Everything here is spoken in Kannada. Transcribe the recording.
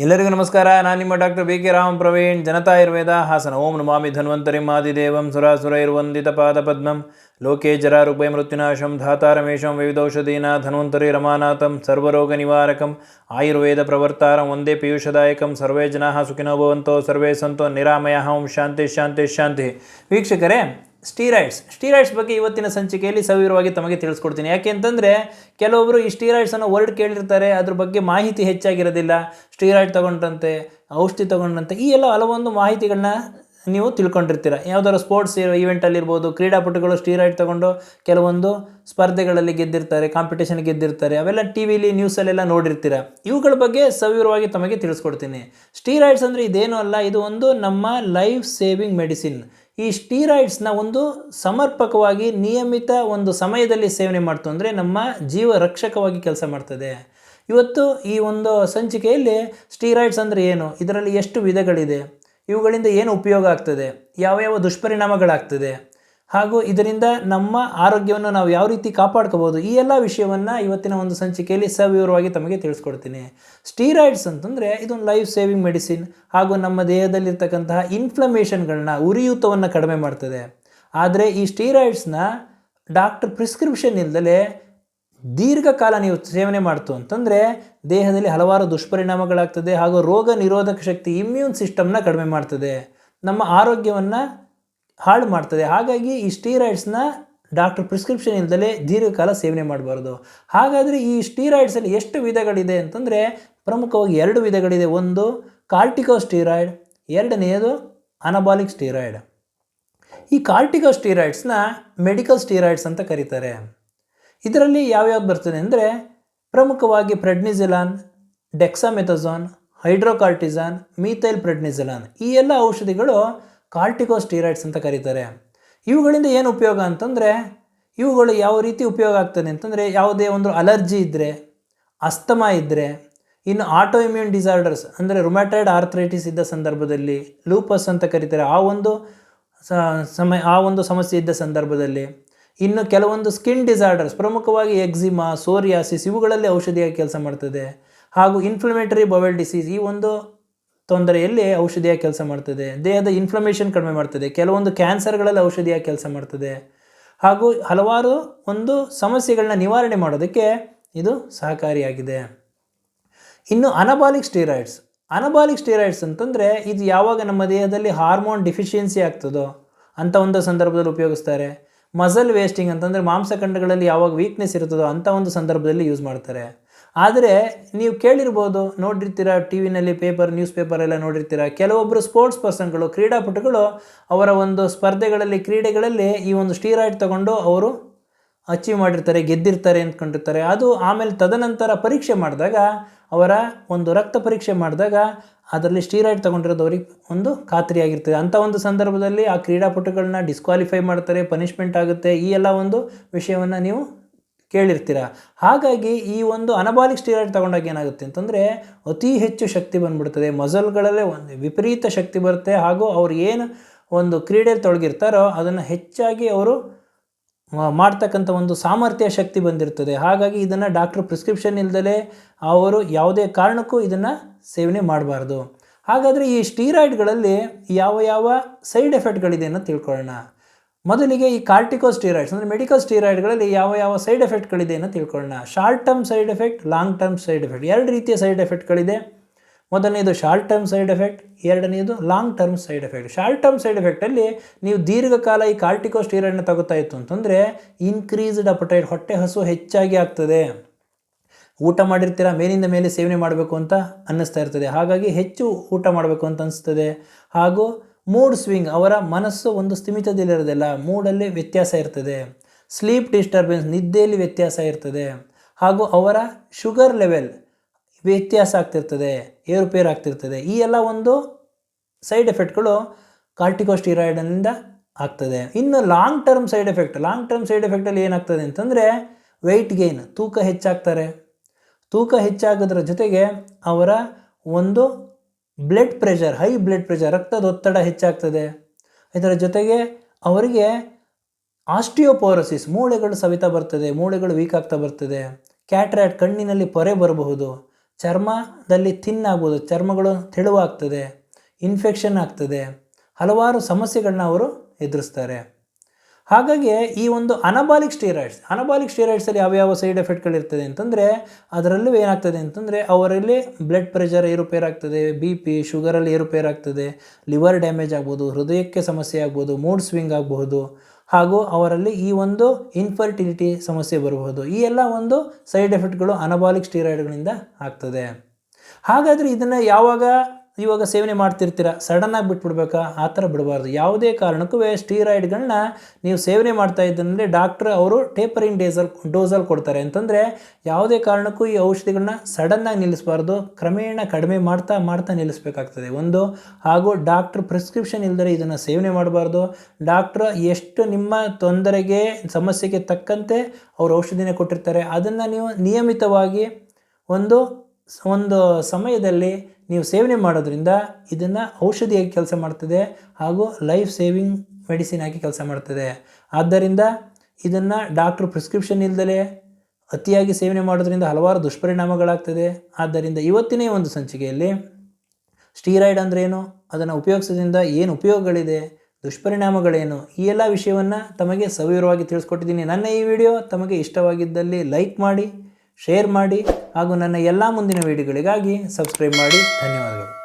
ಎಲ್ಲರಿಗೂ ನಮಸ್ಕಾರ. ನಾನು ನಿಮ್ಮ doctor B K Ram Praveen, Janata Ayurveda Hassan. ಓಂ ನಮಾಮಿ ಧನ್ವಂತರಿಂ ಆದಿದೇವಂ ಸುರಾಸುರೈರ್ವಂದಿತ ಪಾದಪದ್ಮಂ ಲೋಕೆ ಜರಾರುಗ್ಭಯ ಮೃತ್ಯುನಾಶಂ ಧಾತಾರಮೇಶಂ ವಿವಿಧೌಷಧೀನ ಧನ್ವಂತರಿ ರಮಾನಾಥಂ ಸರ್ವರೋಗ ನಿವಾರಕಂ ಆಯುರ್ವೇದ ಪ್ರವರ್ತಾರಂ ವಂದೇ ಪಿಯೂಷದಾಯಕಂ. ಸರ್ವೇ ಜನಾಃ ಸುಖಿನೋ ಭವಂತೋ ಸರ್ವೇ ಸಂತೋ ನಿರಾಮಯಃ. ಓಂ ಶಾಂತಿ ಶಾಂತಿ ಶಾಂತಿ. ವೀಕ್ಷಕರೇ, ಸ್ಟೀರಾಯ್ಡ್ಸ್ ಬಗ್ಗೆ ಇವತ್ತಿನ ಸಂಚಿಕೆಯಲ್ಲಿ ಸವಿವರವಾಗಿ ತಮಗೆ ತಿಳಿಸ್ಕೊಡ್ತೀನಿ. ಯಾಕೆ ಅಂತಂದರೆ ಕೆಲವೊಬ್ಬರು ಈ ಸ್ಟೀರಾಯ್ಡ್ಸನ್ನು ವರ್ಡ್ ಕೇಳಿರ್ತಾರೆ, ಅದ್ರ ಬಗ್ಗೆ ಮಾಹಿತಿ ಹೆಚ್ಚಾಗಿರೋದಿಲ್ಲ. ಸ್ಟೀರಾಯ್ಡ್ ತೊಗೊಂಡಂತೆ, ಔಷಧಿ ತೊಗೊಂಡಂತೆ ಈ ಎಲ್ಲ ಹಲವೊಂದು ಮಾಹಿತಿಗಳನ್ನ ನೀವು ತಿಳ್ಕೊಂಡಿರ್ತೀರ. ಯಾವುದಾದ್ರು ಸ್ಪೋರ್ಟ್ಸ್ ಈವೆಂಟಲ್ಲಿರ್ಬೋದು, ಕ್ರೀಡಾಪಟುಗಳು ಸ್ಟೀರಾಯ್ಡ್ ತೊಗೊಂಡು ಕೆಲವೊಂದು ಸ್ಪರ್ಧೆಗಳಲ್ಲಿ ಗೆದ್ದಿರ್ತಾರೆ, ಕಾಂಪಿಟೇಷನ್ ಗೆದ್ದಿರ್ತಾರೆ. ಅವೆಲ್ಲ ಟಿ ವಿಲಿ ನ್ಯೂಸಲ್ಲೆಲ್ಲ ನೋಡಿರ್ತೀರ. ಇವುಗಳ ಬಗ್ಗೆ ಸವಿವರವಾಗಿ ತಮಗೆ ತಿಳಿಸ್ಕೊಡ್ತೀನಿ. ಸ್ಟೀರಾಯ್ಡ್ಸ್ ಅಂದರೆ ಇದೇನೂ ಅಲ್ಲ, ಇದು ಒಂದು ನಮ್ಮ ಲೈಫ್ ಸೇವಿಂಗ್ ಮೆಡಿಸಿನ್. ಈ ಸ್ಟೀರಾಯ್ಡ್ಸ್ನ ಒಂದು ಸಮರ್ಪಕವಾಗಿ ನಿಯಮಿತ ಒಂದು ಸಮಯದಲ್ಲಿ ಸೇವನೆ ಮಾಡ್ತು ಅಂದರೆ ನಮ್ಮ ಜೀವ ರಕ್ಷಕವಾಗಿ ಕೆಲಸ ಮಾಡ್ತದೆ. ಇವತ್ತು ಈ ಒಂದು ಸಂಚಿಕೆಯಲ್ಲಿ ಸ್ಟೀರಾಯ್ಡ್ಸ್ ಅಂದರೆ ಏನು, ಇದರಲ್ಲಿ ಎಷ್ಟು ವಿಧಗಳಿದೆ, ಇವುಗಳಿಂದ ಏನು ಉಪಯೋಗ ಆಗ್ತದೆ, ಯಾವ ಯಾವ ದುಷ್ಪರಿಣಾಮಗಳಾಗ್ತದೆ, ಹಾಗೂ ಇದರಿಂದ ನಮ್ಮ ಆರೋಗ್ಯವನ್ನು ನಾವು ಯಾವ ರೀತಿ ಕಾಪಾಡ್ಕೋಬೋದು, ಈ ಎಲ್ಲ ವಿಷಯವನ್ನು ಇವತ್ತಿನ ಒಂದು ಸಂಚಿಕೆಯಲ್ಲಿ ಸವಿವರವಾಗಿ ತಮಗೆ ತಿಳಿಸ್ಕೊಡ್ತೀನಿ. ಸ್ಟೀರಾಯ್ಡ್ಸ್ ಅಂತಂದರೆ ಇದೊಂದು ಲೈಫ್ ಸೇವಿಂಗ್ ಮೆಡಿಸಿನ್ ಹಾಗೂ ನಮ್ಮ ದೇಹದಲ್ಲಿರ್ತಕ್ಕಂತಹ ಇನ್ಫ್ಲಮೇಷನ್ಗಳನ್ನ, ಉರಿಯೂತವನ್ನು ಕಡಿಮೆ ಮಾಡ್ತದೆ. ಆದರೆ ಈ ಸ್ಟೀರಾಯ್ಡ್ಸ್ನ ಡಾಕ್ಟರ್ ಪ್ರಿಸ್ಕ್ರಿಪ್ಷನ್ ಇಲ್ಲದೆ ದೀರ್ಘಕಾಲ ನೀವು ಸೇವನೆ ಮಾಡ್ತು ಅಂತಂದರೆ ದೇಹದಲ್ಲಿ ಹಲವಾರು ದುಷ್ಪರಿಣಾಮಗಳಾಗ್ತದೆ ಹಾಗೂ ರೋಗ ನಿರೋಧಕ ಶಕ್ತಿ, ಇಮ್ಯೂನ್ ಸಿಸ್ಟಮ್ನ ಕಡಿಮೆ ಮಾಡ್ತದೆ, ನಮ್ಮ ಆರೋಗ್ಯವನ್ನು ಹಾಳು ಮಾಡ್ತದೆ. ಹಾಗಾಗಿ ಈ ಸ್ಟೀರಾಯ್ಡ್ಸ್ನ ಡಾಕ್ಟರ್ ಪ್ರಿಸ್ಕ್ರಿಪ್ಷನ್ ಇಲ್ಲದೆ ದೀರ್ಘಕಾಲ ಸೇವನೆ ಮಾಡಬಾರ್ದು. ಹಾಗಾದರೆ ಈ ಸ್ಟೀರಾಯ್ಡ್ಸಲ್ಲಿ ಎಷ್ಟು ವಿಧಗಳಿದೆ ಅಂತಂದರೆ ಪ್ರಮುಖವಾಗಿ 2 ವಿಧಗಳಿದೆ. ಒಂದು ಕಾರ್ಟಿಕೋಸ್ಟೀರಾಯ್ಡ್, ಎರಡನೆಯದು ಅನಬಾಲಿಕ್ ಸ್ಟೀರಾಯ್ಡ್. ಈ ಕಾರ್ಟಿಕೋಸ್ಟೀರಾಯ್ಡ್ಸ್ನ ಮೆಡಿಕಲ್ ಸ್ಟೀರಾಯ್ಡ್ಸ್ ಅಂತ ಕರೀತಾರೆ. ಇದರಲ್ಲಿ ಯಾವ್ಯಾವ್ದು ಬರ್ತದೆ ಅಂದರೆ ಪ್ರಮುಖವಾಗಿ ಪ್ರೆಡ್ನಿಸೆಲಾನ್, ಡೆಕ್ಸಾಮೆಥಾಸೋನ್, ಹೈಡ್ರೋಕಾರ್ಟಿಸಾನ್, ಮೀಥೈಲ್ ಪ್ರೆಡ್ನಿಸೆಲಾನ್ ಈ ಎಲ್ಲ ಔಷಧಿಗಳು ಕಾರ್ಟಿಕೋಸ್ಟೀರಾಯ್ಡ್ಸ್ ಅಂತ ಕರೀತಾರೆ. ಇವುಗಳಿಂದ ಏನು ಉಪಯೋಗ ಅಂತಂದರೆ ಇವುಗಳು ಯಾವ ರೀತಿ ಉಪಯೋಗ ಆಗ್ತದೆ ಅಂತಂದರೆ ಯಾವುದೇ ಒಂದು ಅಲರ್ಜಿ ಇದ್ದರೆ, ಅಸ್ತಮಾ ಇದ್ದರೆ, ಇನ್ನು ಆಟೋ ಇಮ್ಯೂನ್ ಡಿಸಾರ್ಡರ್ಸ್ ಅಂದರೆ ರುಮ್ಯಾಟಾಯ್ಡ್ ಆರ್ಥ್ರೈಟಿಸ್ ಇದ್ದ ಸಂದರ್ಭದಲ್ಲಿ, ಲೂಪಸ್ ಅಂತ ಕರೀತಾರೆ, ಆ ಒಂದು ಸಮಸ್ಯೆ ಇದ್ದ ಸಂದರ್ಭದಲ್ಲಿ, ಇನ್ನು ಕೆಲವೊಂದು ಸ್ಕಿನ್ ಡಿಸಾರ್ಡರ್ಸ್ ಪ್ರಮುಖವಾಗಿ ಎಕ್ಸಿಮಾ, ಸೋರಿಯಾಸಿಸ್ ಇವುಗಳಲ್ಲಿ ಔಷಧಿಯಾಗಿ ಕೆಲಸ ಮಾಡ್ತದೆ. ಹಾಗೂ ಇನ್ಫ್ಲಮೇಟರಿ ಬವೆಲ್ ಡಿಸೀಸ್ ಈ ಒಂದು ತೊಂದರೆಯಲ್ಲಿ ಔಷಧಿಯಾಗಿ ಕೆಲಸ ಮಾಡ್ತದೆ. ದೇಹದ ಇನ್ಫ್ಲಮೇಷನ್ ಕಡಿಮೆ ಮಾಡ್ತದೆ. ಕೆಲವೊಂದು ಕ್ಯಾನ್ಸರ್ಗಳಲ್ಲಿ ಔಷಧಿಯಾಗಿ ಕೆಲಸ ಮಾಡ್ತದೆ. ಹಾಗೂ ಹಲವಾರು ಒಂದು ಸಮಸ್ಯೆಗಳನ್ನ ನಿವಾರಣೆ ಮಾಡೋದಕ್ಕೆ ಇದು ಸಹಕಾರಿಯಾಗಿದೆ. ಇನ್ನು ಅನಬಾಲಿಕ್ ಸ್ಟೀರಾಯ್ಡ್ಸ್ ಅಂತಂದರೆ ಇದು ಯಾವಾಗ ನಮ್ಮ ದೇಹದಲ್ಲಿ ಹಾರ್ಮೋನ್ ಡಿಫಿಷಿಯನ್ಸಿ ಆಗ್ತದೋ ಅಂಥ ಒಂದು ಸಂದರ್ಭದಲ್ಲಿ ಉಪಯೋಗಿಸ್ತಾರೆ. ಮಸಲ್ ವೇಸ್ಟಿಂಗ್ ಅಂತಂದರೆ ಮಾಂಸಖಂಡಗಳಲ್ಲಿ ಯಾವಾಗ ವೀಕ್ನೆಸ್ ಇರ್ತದೋ ಅಂಥ ಒಂದು ಸಂದರ್ಭದಲ್ಲಿ ಯೂಸ್ ಮಾಡ್ತಾರೆ. ಆದರೆ ನೀವು ಕೇಳಿರ್ಬೋದು, ನೋಡಿರ್ತೀರ, ಟಿ ವಿನಲ್ಲಿ ನ್ಯೂಸ್ ಪೇಪರೆಲ್ಲ ನೋಡಿರ್ತೀರ, ಕೆಲವೊಬ್ಬರು ಸ್ಪೋರ್ಟ್ಸ್ ಪರ್ಸನ್ಗಳು, ಕ್ರೀಡಾಪಟುಗಳು ಅವರ ಒಂದು ಸ್ಪರ್ಧೆಗಳಲ್ಲಿ, ಕ್ರೀಡೆಗಳಲ್ಲಿ ಈ ಒಂದು ಸ್ಟೀರಾಯ್ಡ್ ತಗೊಂಡು ಅವರು ಅಚೀವ್ ಮಾಡಿರ್ತಾರೆ, ಗೆದ್ದಿರ್ತಾರೆ ಅಂದ್ಕೊಂಡಿರ್ತಾರೆ. ಅದು ಆಮೇಲೆ ತದನಂತರ ಪರೀಕ್ಷೆ ಮಾಡಿದಾಗ, ಅವರ ಒಂದು ರಕ್ತ ಪರೀಕ್ಷೆ ಮಾಡಿದಾಗ ಅದರಲ್ಲಿ ಸ್ಟೀರಾಯ್ಡ್ ತೊಗೊಂಡಿರೋದು ಅವ್ರಿಗೆ ಒಂದು ಖಾತ್ರಿಯಾಗಿರ್ತದೆ. ಅಂಥ ಒಂದು ಸಂದರ್ಭದಲ್ಲಿ ಆ ಕ್ರೀಡಾಪಟುಗಳನ್ನ ಡಿಸ್ಕ್ವಾಲಿಫೈ ಮಾಡ್ತಾರೆ, ಪನಿಷ್ಮೆಂಟ್ ಆಗುತ್ತೆ. ಈ ಎಲ್ಲ ಒಂದು ವಿಷಯವನ್ನು ನೀವು ಕೇಳಿರ್ತೀರ. ಹಾಗಾಗಿ ಈ ಒಂದು ಅನಬಾಲಿಕ್ ಸ್ಟೀರಾಯ್ಡ್ ತೊಗೊಂಡಾಗ ಏನಾಗುತ್ತೆ ಅಂತಂದರೆ ಅತಿ ಹೆಚ್ಚು ಶಕ್ತಿ ಬಂದ್ಬಿಡ್ತದೆ, ಮಸಲ್ಗಳಲ್ಲೇ ಒಂದು ವಿಪರೀತ ಶಕ್ತಿ ಬರುತ್ತೆ. ಹಾಗೂ ಅವ್ರು ಏನು ಒಂದು ಕ್ರೀಡೆಯಲ್ಲಿ ತೊಡಗಿರ್ತಾರೋ ಅದನ್ನು ಹೆಚ್ಚಾಗಿ ಅವರು ಮಾಡ್ತಕ್ಕಂಥ ಒಂದು ಸಾಮರ್ಥ್ಯ ಶಕ್ತಿ ಬಂದಿರ್ತದೆ. ಹಾಗಾಗಿ ಇದನ್ನು ಡಾಕ್ಟ್ರ್ ಪ್ರಿಸ್ಕ್ರಿಪ್ಷನ್ ಇಲ್ಲದೆ ಅವರು ಯಾವುದೇ ಕಾರಣಕ್ಕೂ ಇದನ್ನು ಸೇವನೆ ಮಾಡಬಾರ್ದು. ಹಾಗಾದರೆ ಈ ಸ್ಟೀರಾಯ್ಡ್ಗಳಲ್ಲಿ ಯಾವ ಯಾವ ಸೈಡ್ ಎಫೆಕ್ಟ್ಗಳಿದೆ ಅನ್ನೋ ತಿಳ್ಕೊಳ್ಳೋಣ. ಮೊದಲಿಗೆ ಈ ಕಾರ್ಟಿಕೋಸ್ಟೀರಾಯ್ಡ್ಸ್ ಅಂದರೆ ಮೆಡಿಕಲ್ ಸ್ಟೀರಾಯ್ಡ್ಗಳಲ್ಲಿ ಯಾವ ಯಾವ ಸೈಡ್ ಎಫೆಕ್ಟ್ಗಳಿದೆ ಅನ್ನೋ ತಿಳ್ಕೊಳ್ಳೋಣ. Short term side effect, long term side effect, 2 ರೀತಿಯ ಸೈಡ್ ಎಫೆಕ್ಟ್ಗಳಿದೆ. ಮೊದಲನೇದು ಶಾರ್ಟ್ ಟರ್ಮ್ ಸೈಡ್ ಎಫೆಕ್ಟ್, ಎರಡನೇದು long term side effect. Short term side ಎಫೆಕ್ಟಲ್ಲಿ ನೀವು ದೀರ್ಘಕಾಲ ಈ ಕಾರ್ಟಿಕೋಸ್ಟೀರಾಯ್ಡ್ನ ತಗೋತಾ ಇತ್ತು ಅಂತಂದರೆ ಇನ್ಕ್ರೀಸ್ಡ್ ಅಪಟೈಟ್, ಹೊಟ್ಟೆ ಹಸು ಹೆಚ್ಚಾಗಿ ಆಗ್ತದೆ. ಊಟ ಮಾಡಿರ್ತೀರ, ಮೇಲಿಂದ ಮೇಲೆ ಸೇವನೆ ಮಾಡಬೇಕು ಅಂತ ಅನ್ನಿಸ್ತಾ ಇರ್ತದೆ, ಹಾಗಾಗಿ ಹೆಚ್ಚು ಊಟ ಮಾಡಬೇಕು ಅಂತ ಅನಿಸ್ತದೆ. ಹಾಗೂ ಮೂಡ್ ಸ್ವಿಂಗ್, ಅವರ ಮನಸ್ಸು ಒಂದು ಸ್ಥಿಮಿತದಲ್ಲಿರೋದಿಲ್ಲ, ಮೂಡಲ್ಲಿ ವ್ಯತ್ಯಾಸ ಇರ್ತದೆ. ಸ್ಲೀಪ್ ಡಿಸ್ಟರ್ಬೆನ್ಸ್, ನಿದ್ದೆಯಲ್ಲಿ ವ್ಯತ್ಯಾಸ ಇರ್ತದೆ. ಹಾಗೂ ಅವರ ಶುಗರ್ ಲೆವೆಲ್ ವ್ಯತ್ಯಾಸ ಆಗ್ತಿರ್ತದೆ, ಏರುಪೇರು ಆಗ್ತಿರ್ತದೆ. ಈ ಎಲ್ಲ ಒಂದು ಸೈಡ್ ಎಫೆಕ್ಟ್ಗಳು ಕಾರ್ಟಿಕೋಸ್ಟೀರಾಯ್ಡ್ನಿಂದ ಆಗ್ತದೆ. ಇನ್ನು ಲಾಂಗ್ ಟರ್ಮ್ ಸೈಡ್ ಎಫೆಕ್ಟಲ್ಲಿ ಏನಾಗ್ತದೆ ಅಂತಂದರೆ ವೆಯ್ಟ್ ಗೇನ್, ತೂಕ ಹೆಚ್ಚಾಗ್ತಾರೆ. ತೂಕ ಹೆಚ್ಚಾಗೋದ್ರ ಜೊತೆಗೆ ಅವರ ಒಂದು blood pressure, high blood pressure, ರಕ್ತದ ಒತ್ತಡ ಹೆಚ್ಚಾಗ್ತದೆ. ಇದರ ಜೊತೆಗೆ ಅವರಿಗೆ ಆಸ್ಟಿಯೋಪೋರೋಸಿಸ್, ಮೂಳೆಗಳು ಸವಿತಾ ಬರ್ತದೆ, ಮೂಳೆಗಳು ವೀಕ್ ಆಗ್ತಾ ಬರ್ತದೆ. ಕ್ಯಾಟ್ರಾಕ್ಟ್, ಕಣ್ಣಿನಲ್ಲಿ ಪೊರೆ ಬರಬಹುದು. ಚರ್ಮದಲ್ಲಿ ಆಗ್ಬೋದು, ಚರ್ಮಗಳು ತೆಳುವಾಗ್ತದೆ, ಇನ್ಫೆಕ್ಷನ್ ಆಗ್ತದೆ, ಹಲವಾರು ಸಮಸ್ಯೆಗಳನ್ನ ಅವರು ಎದುರಿಸ್ತಾರೆ. ಹಾಗಾಗಿ ಈ ಒಂದು ಅನಬಾಲಿಕ್ ಸ್ಟೀರಾಯ್ಡ್ಸಲ್ಲಿ ಯಾವ್ಯಾವ ಸೈಡ್ ಎಫೆಕ್ಟ್ಗಳಿರ್ತದೆ ಅಂತಂದರೆ, ಅದರಲ್ಲೂ ಏನಾಗ್ತದೆ ಅಂತಂದರೆ ಅವರಲ್ಲಿ ಬ್ಲಡ್ ಪ್ರೆಷರ್ ಏರುಪೇರಾಗ್ತದೆ, BP ಶುಗರಲ್ಲಿ ಏರುಪೇರಾಗ್ತದೆ, ಲಿವರ್ ಡ್ಯಾಮೇಜ್ ಆಗ್ಬೋದು, ಹೃದಯಕ್ಕೆ ಸಮಸ್ಯೆ ಆಗ್ಬೋದು, ಮೂಡ್ ಸ್ವಿಂಗ್ ಆಗಬಹುದು, ಹಾಗೂ ಅವರಲ್ಲಿ ಈ ಒಂದು ಇನ್ಫರ್ಟಿಲಿಟಿ ಸಮಸ್ಯೆ ಬರಬಹುದು. ಈ ಎಲ್ಲ ಒಂದು ಸೈಡ್ ಎಫೆಕ್ಟ್ಗಳು ಅನಬಾಲಿಕ್ ಸ್ಟೀರಾಯ್ಡ್ಗಳಿಂದ ಆಗ್ತದೆ. ಹಾಗಾದರೆ ಇದನ್ನು ಇವಾಗ ಸೇವನೆ ಮಾಡ್ತಿರ್ತೀರ, ಸಡನ್ನಾಗಿ ಬಿಟ್ಬಿಡ್ಬೇಕಾ? ಆ ಥರ ಬಿಡಬಾರ್ದು. ಯಾವುದೇ ಕಾರಣಕ್ಕೂ ಸ್ಟೀರಾಯ್ಡ್ಗಳನ್ನ ನೀವು ಸೇವನೆ ಮಾಡ್ತಾ ಇದ್ದಂದರೆ ಡಾಕ್ಟ್ರ್ ಅವರು ಟೇಪರಿಂಗ್ ಡೋಸಲ್ಲಿ ಕೊಡ್ತಾರೆ. ಅಂತಂದರೆ ಯಾವುದೇ ಕಾರಣಕ್ಕೂ ಈ ಔಷಧಿಗಳನ್ನ ಸಡನ್ನಾಗಿ ನಿಲ್ಲಿಸಬಾರ್ದು, ಕ್ರಮೇಣ ಕಡಿಮೆ ಮಾಡ್ತಾ ನಿಲ್ಲಿಸಬೇಕಾಗ್ತದೆ ಒಂದು. ಹಾಗೂ ಡಾಕ್ಟ್ರ್ ಪ್ರಿಸ್ಕ್ರಿಪ್ಷನ್ ಇಲ್ಲದರೆ ಇದನ್ನು ಸೇವನೆ ಮಾಡಬಾರ್ದು. ಡಾಕ್ಟ್ರ್ ಎಷ್ಟು ನಿಮ್ಮ ತೊಂದರೆಗೆ ಸಮಸ್ಯೆಗೆ ತಕ್ಕಂತೆ ಅವರು ಔಷಧಿನ ಕೊಟ್ಟಿರ್ತಾರೆ, ಅದನ್ನು ನೀವು ನಿಯಮಿತವಾಗಿ ಒಂದು ಸಮಯದಲ್ಲಿ ನೀವು ಸೇವನೆ ಮಾಡೋದ್ರಿಂದ ಇದನ್ನು ಔಷಧಿಯಾಗಿ ಕೆಲಸ ಮಾಡ್ತದೆ ಹಾಗೂ ಲೈಫ್ ಸೇವಿಂಗ್ ಮೆಡಿಸಿನ್ ಆಗಿ ಕೆಲಸ ಮಾಡ್ತದೆ. ಆದ್ದರಿಂದ ಇದನ್ನು ಡಾಕ್ಟ್ರ್ ಪ್ರಿಸ್ಕ್ರಿಪ್ಷನ್ ಇಲ್ಲದಲೇ ಅತಿಯಾಗಿ ಸೇವನೆ ಮಾಡೋದ್ರಿಂದ ಹಲವಾರು ದುಷ್ಪರಿಣಾಮಗಳಾಗ್ತದೆ. ಆದ್ದರಿಂದ ಇವತ್ತಿನ ಒಂದು ಸಂಚಿಕೆಯಲ್ಲಿ ಸ್ಟೀರಾಯ್ಡ್ ಅಂದ್ರೇನು, ಅದನ್ನು ಉಪಯೋಗಿಸೋದ್ರಿಂದ ಏನು ಉಪಯೋಗಗಳಿದೆ, ದುಷ್ಪರಿಣಾಮಗಳೇನು, ಈ ಎಲ್ಲ ವಿಷಯವನ್ನು ತಮಗೆ ಸವಿವರವಾಗಿ ತಿಳಿಸ್ಕೊಟ್ಟಿದ್ದೀನಿ. ನನ್ನ ಈ ವಿಡಿಯೋ ತಮಗೆ ಇಷ್ಟವಾಗಿದ್ದಲ್ಲಿ ಲೈಕ್ ಮಾಡಿ, ಶೇರ್ ಮಾಡಿ ಹಾಗೂ ನನ್ನ ಎಲ್ಲ ಮುಂದಿನ ವಿಡಿಯೋಗಳಿಗಾಗಿ ಸಬ್ಸ್ಕ್ರೈಬ್ ಮಾಡಿ. ಧನ್ಯವಾದಗಳು.